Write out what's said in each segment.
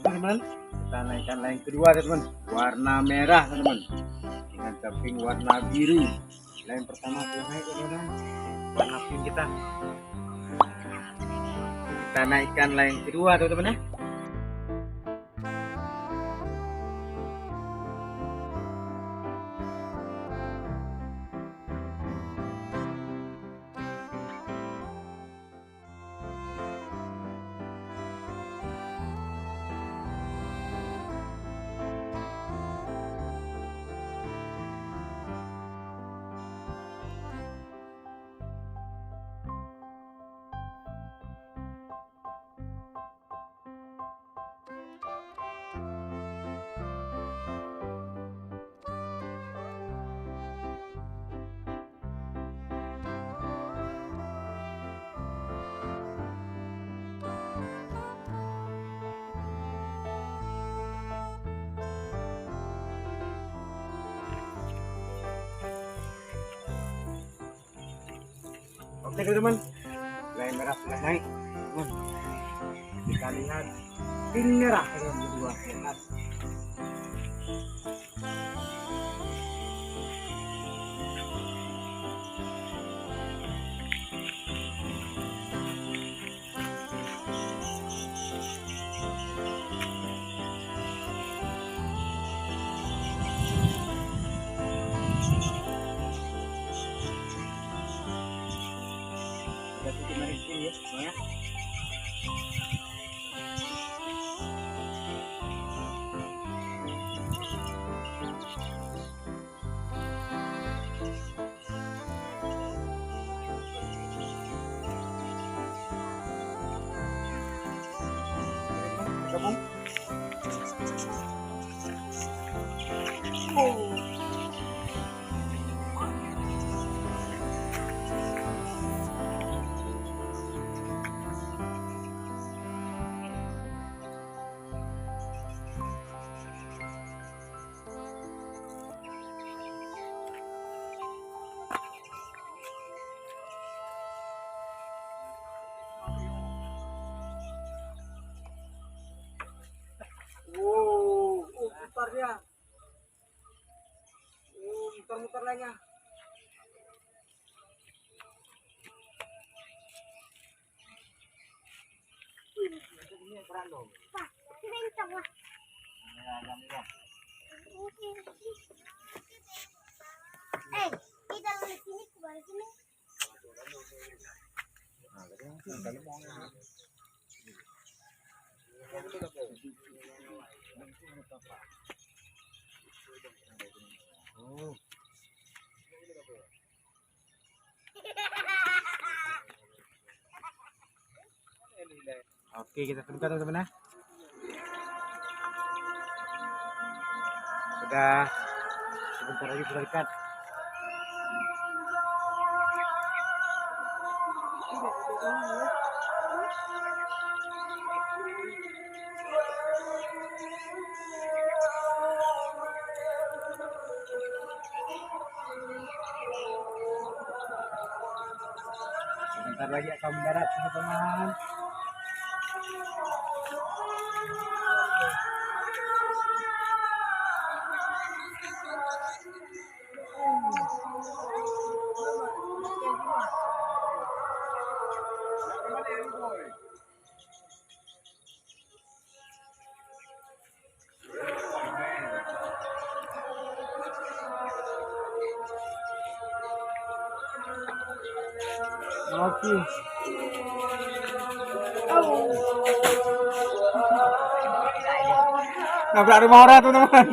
teman-teman, kita naikkan layang kedua teman-teman, warna merah teman-teman, dengan samping warna biru. Layang pertama sudah naik teman-teman, warna pink kita. Kita naikkan layang kedua teman-teman ya. Oke teman-teman, layang merah sudah naik teman. Kita lihat pink merah teman berdua lihat. Kita naik sini ya semuanya. Gabung. Mutar dia. Mutar-mutar lainnya. Ini berat loh. Pak, ini kencang lah. Kita balik sini ke balik sini. Oke, kita temukan teman-teman ya. Sudah sebentar lagi sudah dekat. Sebentar lagi akan mendarat teman-teman. Oke. Nabrak rumah orang teman-teman.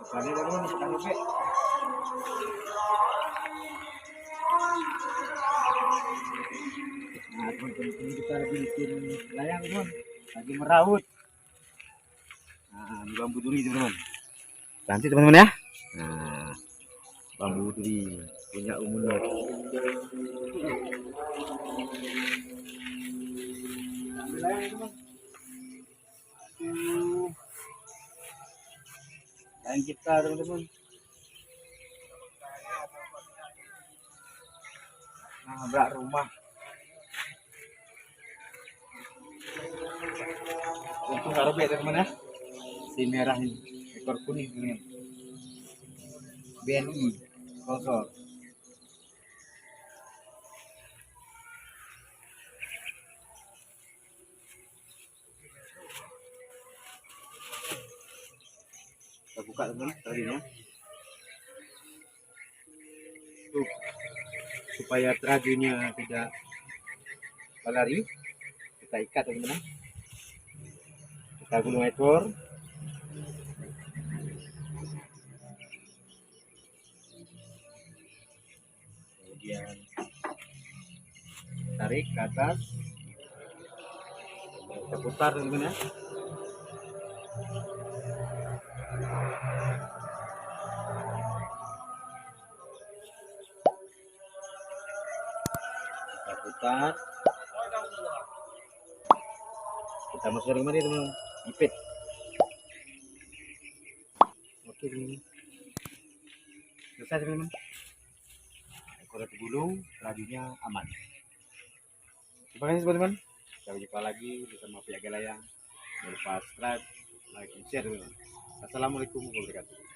Tadi teman-teman kita lupa. Nah, teman-teman kita lagi bikin layang teman, lagi meraut. Nah, ini bambu duri teman-teman. Nanti teman-teman ya. Nah, bambu duri punya umurnya. Layang teman. Layang kita teman-teman. nabrak rumah. Untung nggak robek teman-teman ya. Si merah ini, ekor kuning ini. BNI, sponsor. Kita buka teman tadinya. Tuh, supaya trajunya tidak berlari, kita ikat teman-teman. Kita gulung ekor. Kemudian tarik ke atas. Kita putar teman-teman ya. Kita putar. Kita masukkan kemana teman-teman? Ipit. Oke teman-teman. Selesai teman-teman. Ekor tergulung, trajunya aman. Terima kasih teman-teman. Sampai jumpa lagi bersama pihak Layang. Jangan lupa subscribe, like, dan share teman-teman. Assalamualaikum warahmatullahi wabarakatuh.